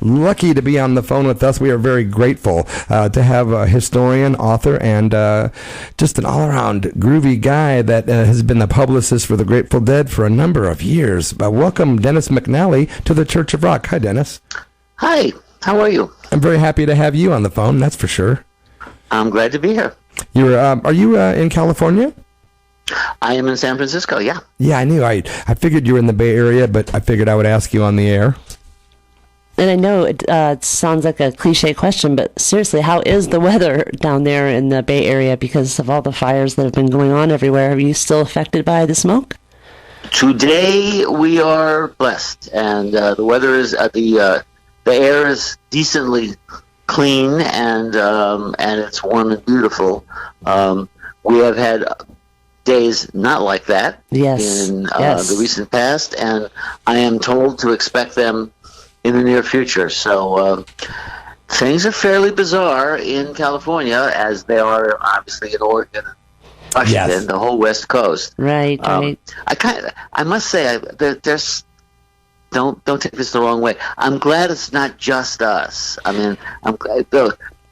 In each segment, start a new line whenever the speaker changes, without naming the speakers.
lucky to be on the phone with us. We are very grateful to have a historian, author, and just an all-around groovy guy that has been the publicist for the Grateful Dead for a number of years. Welcome, Dennis McNally, to the Church of Rock. Hi, Dennis.
Hi. How are you?
I'm very happy to have you on the phone, that's for sure.
I'm glad to be here.
Are you in California?
I am in San Francisco, yeah.
Yeah, I knew. I figured you were in the Bay Area, but I figured I would ask you on the air.
And I know it sounds like a cliche question, but seriously, how is the weather down there in the Bay Area because of all the fires that have been going on everywhere? Are you still affected by the smoke?
Today we are blessed, and the weather is the air is decently clean, and it's warm and beautiful. We have had days not like that in the recent past, and I am told to expect them in the near future. So things are fairly bizarre in California, as they are obviously in Oregon, Washington, the whole West Coast.
Right.
I must say, there's. Don't take this the wrong way. I'm glad it's not just us. I mean,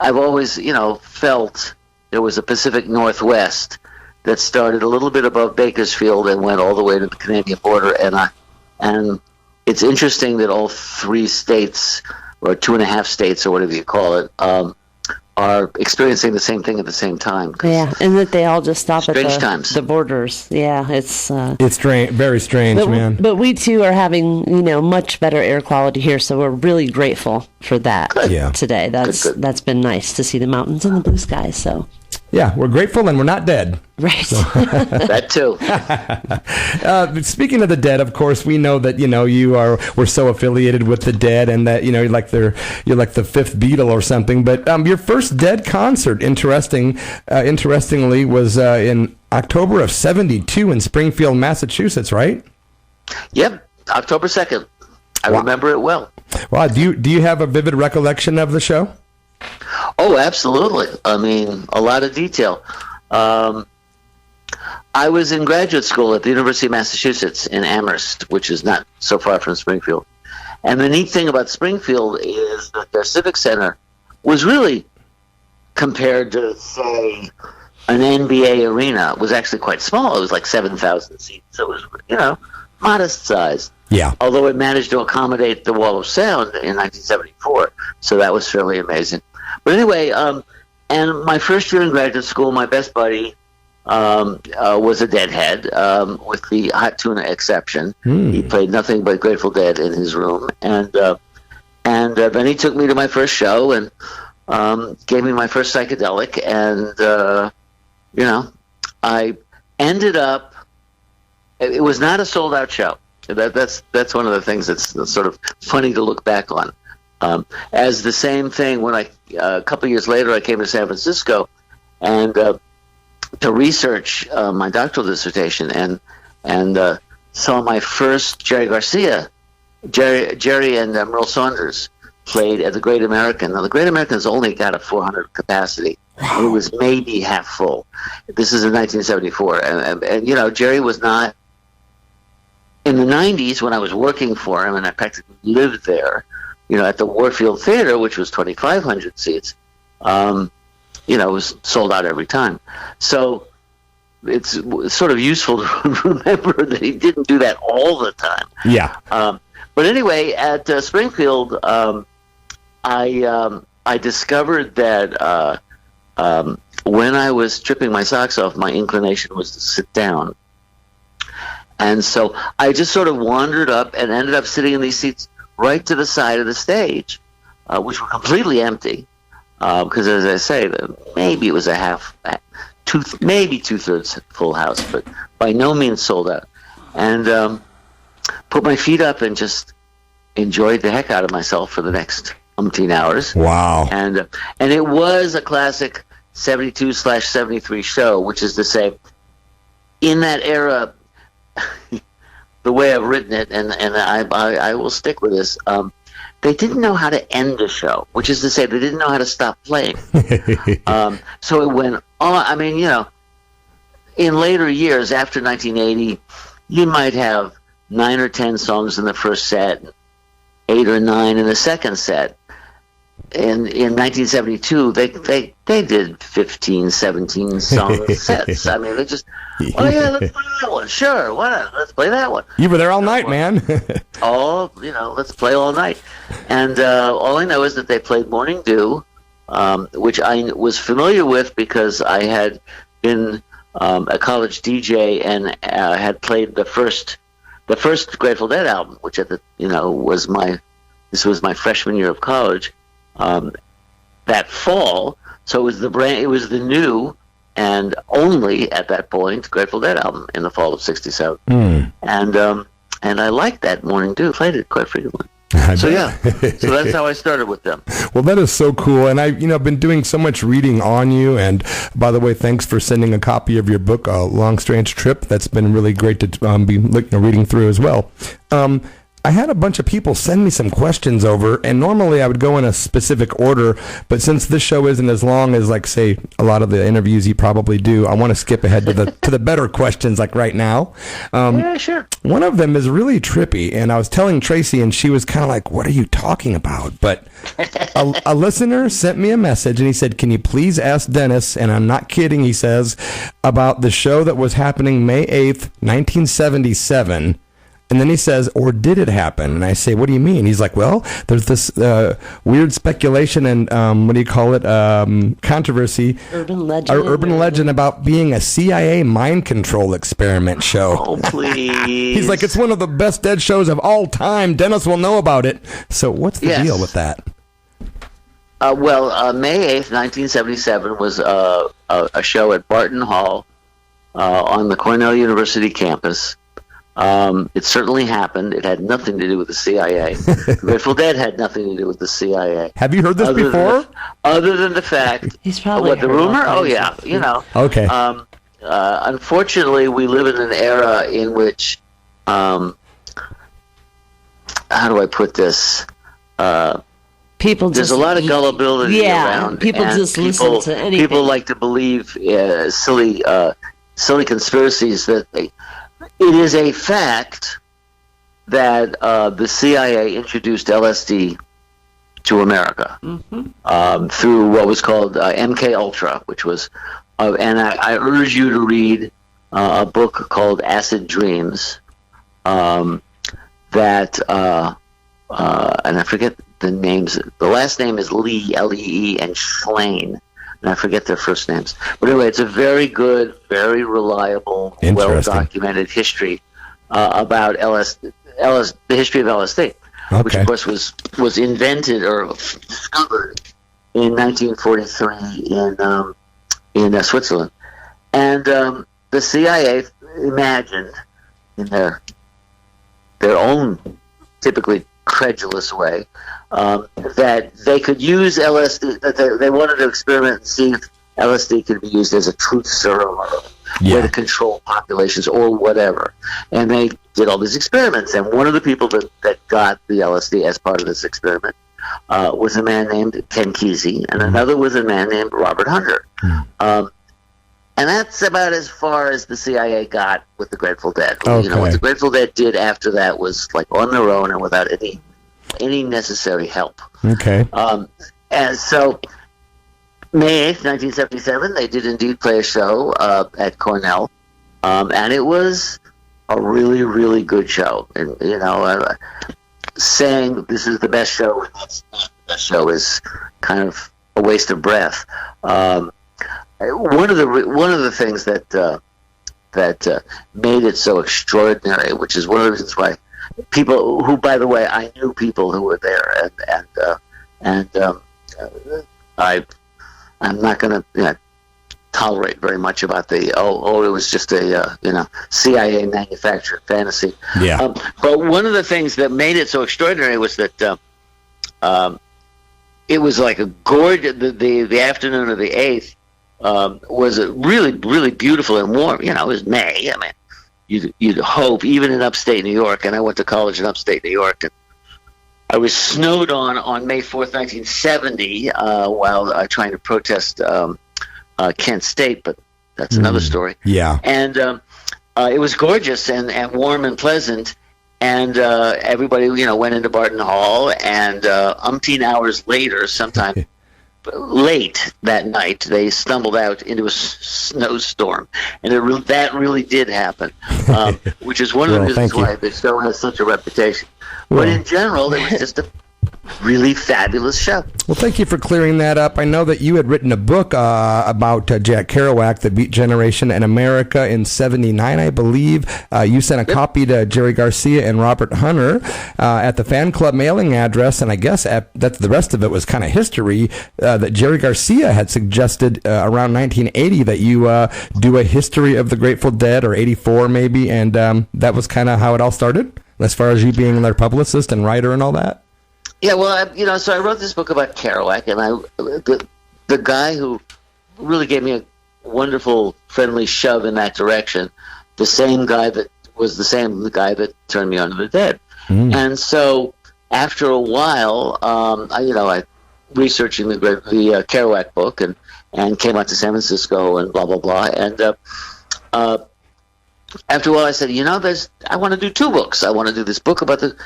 I've always, felt there was a Pacific Northwest that started a little bit above Bakersfield and went all the way to the Canadian border. And it's interesting that all 3 states, or 2.5 states, or whatever you call it, are experiencing the same thing at the same time.
Yeah, and that they all just stop at
times.
The borders. Yeah, it's
strange, very strange, man.
But we too are having much better air quality here, so we're really grateful for that today. That's been nice to see the mountains and the blue skies. So.
Yeah, we're grateful and we're not dead.
Right.
So.
That too.
Speaking of the Dead, of course, we know that we're so affiliated with the Dead, and that you're like the 5th Beatle or something. But your first Dead concert, interestingly, was in October of '72 in Springfield, Massachusetts, right?
Yep, October 2nd. I remember it well.
Wow. Do you have a vivid recollection of the show?
Oh, absolutely. I mean, a lot of detail. I was in graduate school at the University of Massachusetts in Amherst, which is not so far from Springfield. And the neat thing about Springfield is that their Civic Center was really, compared to, say, an NBA arena, was actually quite small. It was like 7,000 seats. So it was, modest size.
Yeah.
Although it managed to accommodate the Wall of Sound in 1974. So that was fairly amazing. But anyway, and my first year in graduate school, my best buddy was a Deadhead, with the Hot Tuna exception. He played nothing but Grateful Dead in his room, and then he took me to my first show and gave me my first psychedelic, and I ended up. It was not a sold out show. That's one of the things that's sort of funny to look back on. As the same thing when a couple of years later I came to San Francisco and to research my doctoral dissertation and saw my first Jerry and Merle Saunders played at the Great American. Now the Great American's only got a 400 capacity. It was maybe half full. This is in 1974, and Jerry was not. In the 90s, when I was working for him and I practically lived there, at the Warfield Theater, which was 2,500 seats, it was sold out every time. So it's sort of useful to remember that he didn't do that all the time.
Yeah.
But anyway, at Springfield, I discovered that when I was stripping my socks off, my inclination was to sit down. And so I just sort of wandered up and ended up sitting in these seats right to the side of the stage, which were completely empty. Because, as I say, maybe it was maybe 2/3 full house, but by no means sold out. And put my feet up and just enjoyed the heck out of myself for the next umpteen hours.
Wow.
And it was a classic 72/73 show, which is to say, in that era, the way I've written it, and I will stick with this, they didn't know how to end a show, which is to say they didn't know how to stop playing. So it went on. I mean, in later years, after 1980, you might have 9 or 10 songs in the first set, 8 or 9 in the second set. In 1972, they did 15, 17 song sets. I mean, they just, oh yeah, let's play that one. Sure, why not? Let's play that one.
You were there all night, man.
Let's play all night. And all I know is that they played Morning Dew, which I was familiar with because I had been a college DJ and had played the first Grateful Dead album, which was my freshman year of college. That fall, so it was the new and only at that point Grateful Dead album in the fall of '67, and I liked that Morning Dew. Played it quite frequently. So that's how I started with them.
Well, that is so cool, and I've been doing so much reading on you. And by the way, thanks for sending a copy of your book, Long Strange Trip. That's been really great to be reading through as well. I had a bunch of people send me some questions over, and normally I would go in a specific order, but since this show isn't as long as, like, say, a lot of the interviews you probably do, I want to skip ahead to the better questions, like right now.
Yeah, sure.
One of them is really trippy, and I was telling Tracy, and she was kind of like, what are you talking about? But a listener sent me a message, and he said, can you please ask Dennis, and I'm not kidding, he says, about the show that was happening May 8th, 1977, and then he says, or did it happen? And I say, what do you mean? He's like, well, there's this weird speculation and, controversy.
Urban legend.
Urban legend about being a CIA mind control experiment show.
Oh, please.
He's like, it's one of the best Dead shows of all time. Dennis will know about it. So what's the deal with that?
May 8th, 1977 was a show at Barton Hall on the Cornell University campus. It certainly happened. It had nothing to do with the CIA. Grateful Dead had nothing to do with the CIA.
Have you heard this before?
Other than the fact,
he's probably
what the rumor? Oh yeah,
Okay.
Unfortunately, we live in an era in which, how do I put this? There's a lot of gullibility around.
People just listen to anything.
People like to believe silly conspiracies that it is a fact that the CIA introduced LSD to America through what was called MK Ultra, which was, and I urge you to read a book called Acid Dreams, and I forget the names. The last name is Lee, L-E-E, and Schlane. And I forget their first names. But anyway, it's a very good, very reliable, well-documented history about the history of LSD, which of course was invented or discovered in 1943 in Switzerland. And the CIA imagined, in their own typically credulous way, that they could use LSD, that they wanted to experiment and see if LSD could be used as a truth serum or way to control populations or whatever. And they did all these experiments. And one of the people that got the LSD as part of this experiment was a man named Ken Kesey, and another was a man named Robert Hunter. And that's about as far as the CIA got with the Grateful Dead.
Okay.
What the Grateful Dead did after that was like on their own and without any necessary help.
Okay.
And so, May 8th, 1977, they did indeed play a show at Cornell, and it was a really, really good show. And saying this is the best show and that's not the best show is kind of a waste of breath. One of the things that made it so extraordinary, which is one of the reasons why people who, by the way, I knew people who were there, and I'm not going to tolerate very much about it was just a CIA manufactured fantasy.
Yeah.
But one of the things that made it so extraordinary was that it was like a gorgeous. The afternoon of the 8th. Was really, really beautiful and warm. It was May. I mean, you'd hope, even in upstate New York, and I went to college in upstate New York, and I was snowed on May 4th, 1970, while trying to protest Kent State, but that's another story.
Yeah.
And it was gorgeous and warm and pleasant, And everybody, went into Barton Hall, and umpteen hours later, sometime late that night, they stumbled out into a snowstorm, and that really did happen, which is one of the reasons why the show has such a reputation. But in general, it was just a really fabulous show.
Well, thank you for clearing that up. I know that you had written a book about Jack Kerouac, The Beat Generation in America in '79, I believe. You sent a copy to Jerry Garcia and Robert Hunter at the fan club mailing address, and I guess that the rest of it was kind of history, that Jerry Garcia had suggested around 1980 that you do a history of the Grateful Dead, or 84 maybe, and that was kind of how it all started, as far as you being their publicist and writer and all that?
Yeah, well, so I wrote this book about Kerouac, and the guy who really gave me a wonderful, friendly shove in that direction, the guy that turned me on to the Dead. And so after a while, I researching the Kerouac book and came out to San Francisco and blah blah blah, and after a while I said, I want to do two books. I want to do this book about the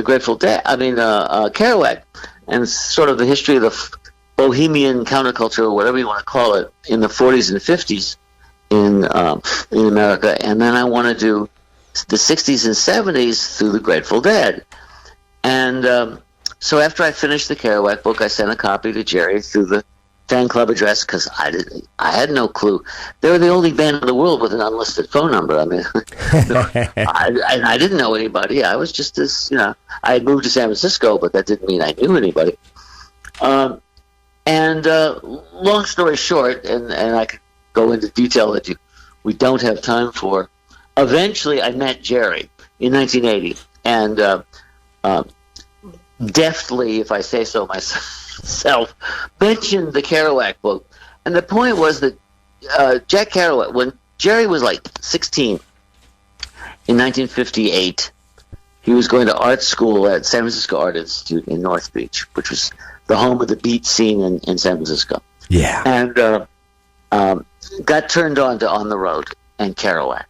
Grateful Dead, Kerouac, and sort of the history of the Bohemian counterculture, or whatever you want to call it, in the 40s and 50s in America, and then I want to do the 60s and 70s through the Grateful Dead. And so after I finished the Kerouac book, I sent a copy to Jerry through the fan club address, because I had no clue. They were the only band in the world with an unlisted phone number. I mean, I didn't know anybody. I was just this, I had moved to San Francisco, but that didn't mean I knew anybody. And long story short, and I could go into detail that we don't have time for. Eventually, I met Jerry in 1980, and deftly, if I say so myself, mentioned the Kerouac book. And the point was that Jack Kerouac, when Jerry was like 16 in 1958, he was going to art school at San Francisco Art Institute in North Beach, which was the home of the beat scene in San Francisco.
Yeah.
And got turned on to On the Road and Kerouac.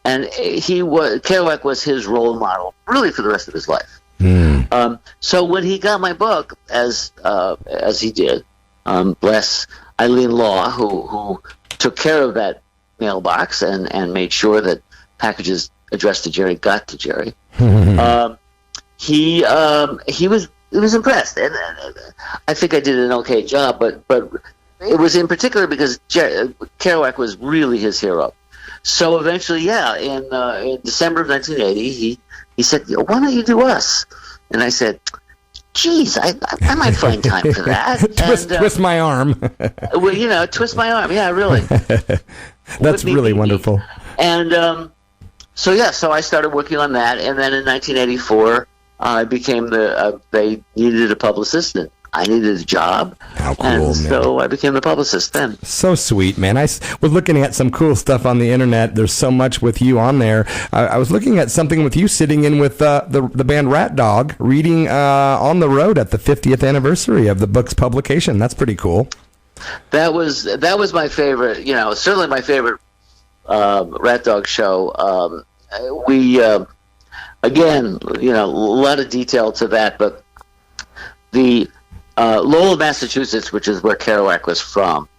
And Kerouac was his role model really for the rest of his life. So when he got my book, as he did, bless Eileen Law, who took care of that mailbox and made sure that packages addressed to Jerry got to Jerry, he was impressed, and I think I did an okay job, but it was in particular because Kerouac was really his hero. So eventually, in December of 1980, he said, "Why don't you do us?" And I said, "Geez, I might find time for that."
Twist my arm.
Twist my arm. Yeah, really.
That's really wonderful.
And so I started working on that, and then in 1984, I became they needed a publicist, and I needed a job.
How cool,
and
man.
So I became the publicist then.
So sweet, man. I was looking at some cool stuff on the internet. There's so much with you on there. I was looking at something with you sitting in with the band Rat Dog, reading On the Road at the 50th anniversary of the book's publication. That's pretty cool.
That was my favorite, certainly my favorite Rat Dog show. We, again, a lot of detail to that, but the Lowell, Massachusetts, which is where Kerouac was from,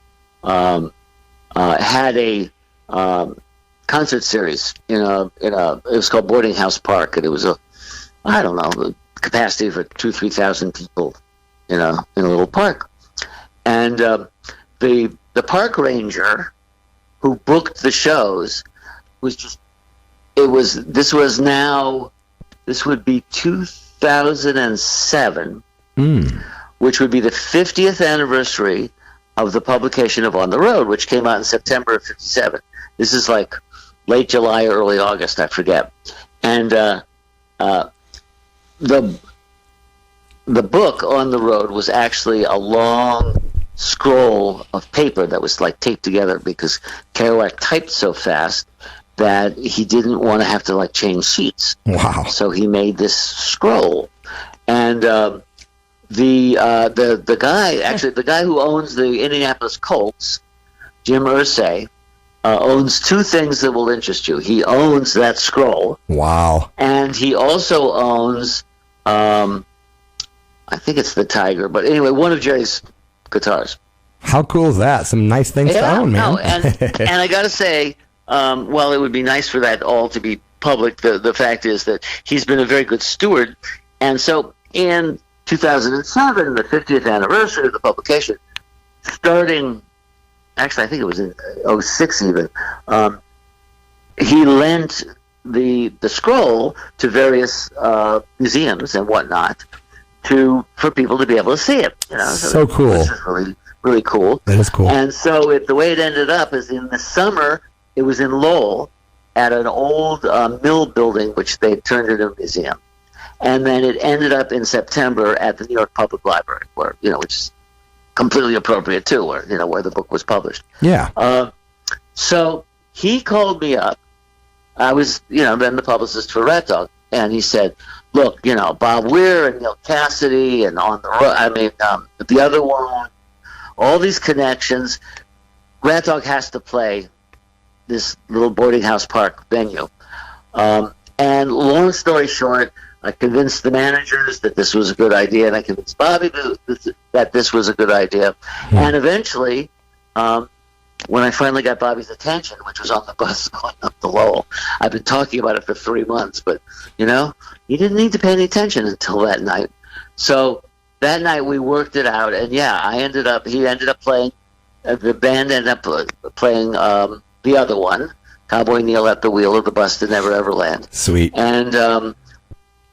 had a concert series. It was called Boarding House Park, and it was the capacity for 2,000-3,000 people, in a little park. And the park ranger who booked the shows this would be 2007. Which would be the 50th anniversary of the publication of On the Road, which came out in September of 57. This is like late July or early August, I forget. And the book On the Road was actually a long scroll of paper that was like taped together, because Kerouac typed so fast that he didn't want to have to change sheets.
Wow.
So he made this scroll. And the guy who owns the Indianapolis Colts, Jim Irsay, owns two things that will interest you. He owns that scroll.
Wow.
And he also owns, I think it's the Tiger, but anyway, one of Jerry's guitars.
How cool is that? Some nice things to own, man.
No, and I got to say, well, it would be nice for that all to be public. The fact is that he's been a very good steward. And so in 2007, the 50th anniversary of the publication, starting, actually I think it was in 06 even, he lent the scroll to various museums and whatnot for people to be able to see it. You know,
so cool.
This is really, really cool.
That is cool.
And so the way it ended up is in the summer, it was in Lowell at an old mill building, which they turned into a museum. And then it ended up in September at the New York Public Library, where, which is completely appropriate too, where the book was published.
Yeah.
So he called me up. I was, then the publicist for Rat Dog, and he said, "Look, Bob Weir and Neil Cassidy and On the Road, the other one, all these connections. Rat Dog has to play this little boarding house park venue." And long story short, I convinced the managers that this was a good idea, and I convinced Bobby that this was a good idea. And eventually, when I finally got Bobby's attention, which was on the bus going up to Lowell, I've been talking about it for 3 months, but, he didn't need to pay any attention until that night. So that night we worked it out, and yeah, he ended up playing, the band ended up playing the other one, Cowboy Neil at the Wheel of the Bus to Never Ever Land.
Sweet.
And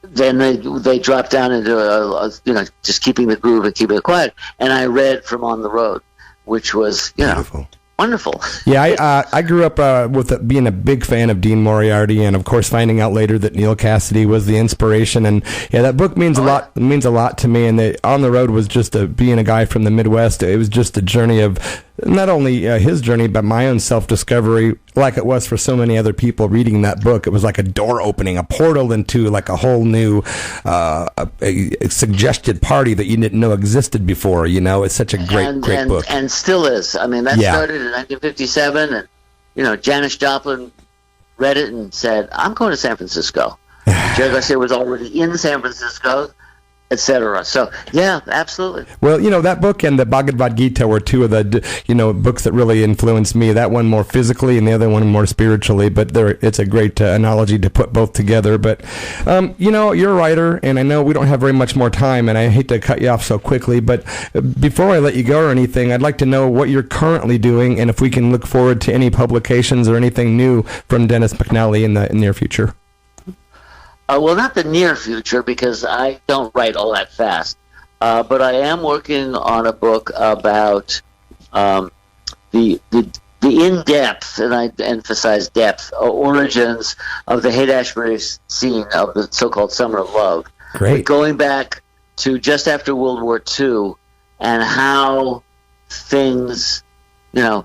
then they dropped down into just keeping the groove and keeping it quiet. And I read from On the Road, which was
beautiful.
Wonderful.
Yeah, I grew up with being a big fan of Dean Moriarty, and of course finding out later that Neil Cassidy was the inspiration. And yeah, that book means a lot. It means a lot to me. And On the Road was just being a guy from the Midwest. It was just a journey of not only his journey, but my own self-discovery, like it was for so many other people reading that book. It was like a door opening, a portal into like a whole new a suggested party that you didn't know existed before. It's such a great book.
And still is. I mean, that started in 1957, and, Janis Joplin read it and said, "I'm going to San Francisco." Jerry Garcia was already in San Francisco, etc. So, yeah, absolutely.
Well, that book and the Bhagavad Gita were two of the, books that really influenced me. That one more physically and the other one more spiritually, but it's a great analogy to put both together. But, you're a writer, and I know we don't have very much more time, and I hate to cut you off so quickly, but before I let you go or anything, I'd like to know what you're currently doing and if we can look forward to any publications or anything new from Dennis McNally in the near future.
Well, not the near future, because I don't write all that fast. But I am working on a book about the in-depth, and I emphasize depth, origins of the Haight-Ashbury scene of the so-called Summer of Love.
Great.
Going back to just after World War II and how things,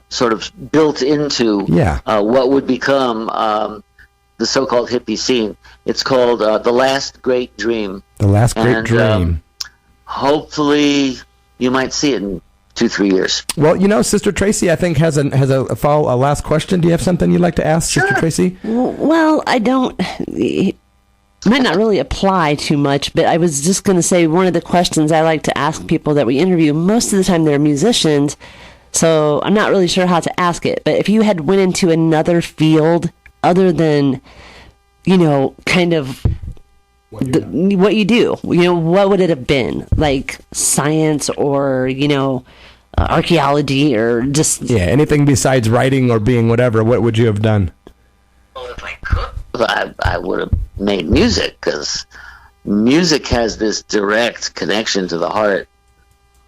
sort of built into what would become the so-called hippie scene. It's called The Last Great Dream.
The Last Great Dream.
Hopefully you might see it in 2-3 years.
Well, Sister Tracy, I think has a last question. Do you have something you'd like to ask,
Sure.
Sister Tracy?
Well, I don't. It might not really apply too much, but I was just going to say one of the questions I like to ask people that we interview, most of the time they're musicians, so I'm not really sure how to ask it. But if you had went into another field other than, kind of what you do, what would it have been? Like science or, archaeology or just... Yeah,
anything besides writing or being whatever, what would you have done?
Well, if I could, I would have made music, because music has this direct connection to the heart.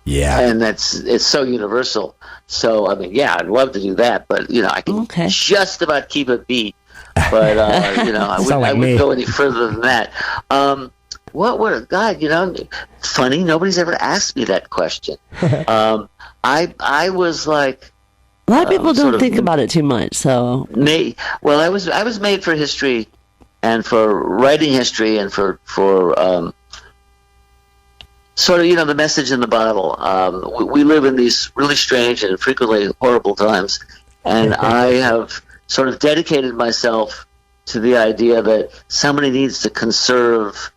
Yeah.
And it's so universal. So, I'd love to do that, but, I can just about keep a beat. But, I wouldn't go any further than that. What would funny, nobody's ever asked me that question. I was like...
A lot of people don't think about it too much, so...
Well, I was made for history and for writing history and for sort of, the message in the bottle. We live in these really strange and frequently horrible times, And I have sort of dedicated myself to the idea that somebody needs to conserve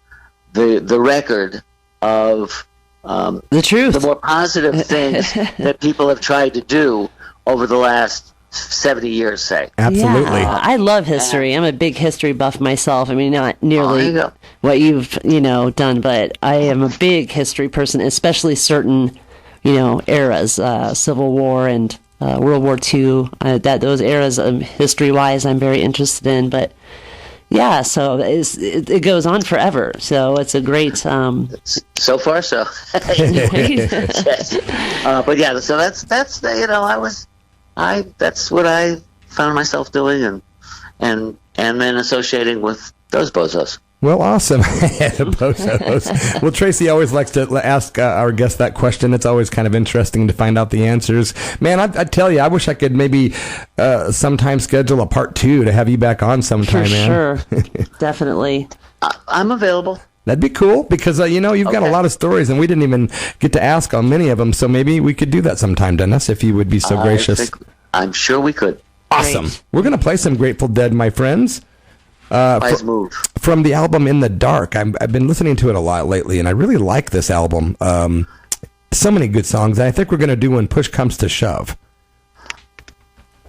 the record of
the truth,
the more positive things that people have tried to do over the last 70 years, say.
Absolutely.
Yeah, I love history. I'm a big history buff myself. I mean, not nearly what you've, done, but I am a big history person, especially certain, eras, Civil War and World War II. Those eras, history-wise, I'm very interested in. But yeah, so it goes on forever. So it's a great.
So far, so. Yes. But yeah, so that's that's what I found myself doing, and then associating with those bozos.
Well, awesome. Bozos. Well, Tracy always likes to ask our guests that question. It's always kind of interesting to find out the answers. Man, I tell you, I wish I could maybe sometime schedule a part 2 to have you back on sometime, man.
Sure, definitely.
I'm available.
That'd be cool because, you've got a lot of stories and we didn't even get to ask on many of them. So maybe we could do that sometime, Dennis, if you would be so gracious.
I'm sure we could.
Awesome.
Great.
We're going to play some Grateful Dead, my friends.
Nice move.
From the album In the Dark. I've been listening to it a lot lately, and I really like this album. So many good songs. And I think we're going to do When Push Comes to Shove.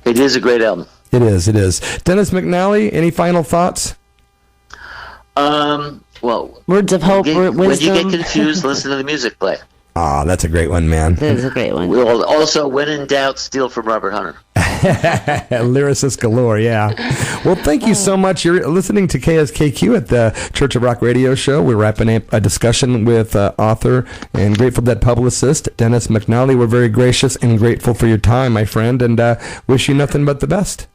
It is a great album.
It is. Dennis McNally, any final thoughts?
Well,
Words of hope, wisdom.
When you get confused, listen to the music play.
Ah, that's a great one, man.
That is a great one.
We'll also, when in doubt, steal from Robert Hunter.
Lyricist galore, yeah. Well, thank you so much. You're listening to KSKQ at the Church of Rock radio show. We're wrapping up a discussion with author and Grateful Dead publicist Dennis McNally. We're very gracious and grateful for your time, my friend, and wish you nothing but the best.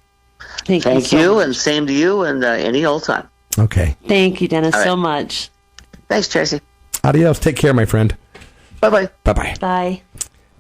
Thank you, and same to you, and any old time.
Okay.
Thank you, Dennis, so much.
Thanks, Tracy.
Adios. Take care, my friend.
Bye-bye.
Bye-bye.
Bye.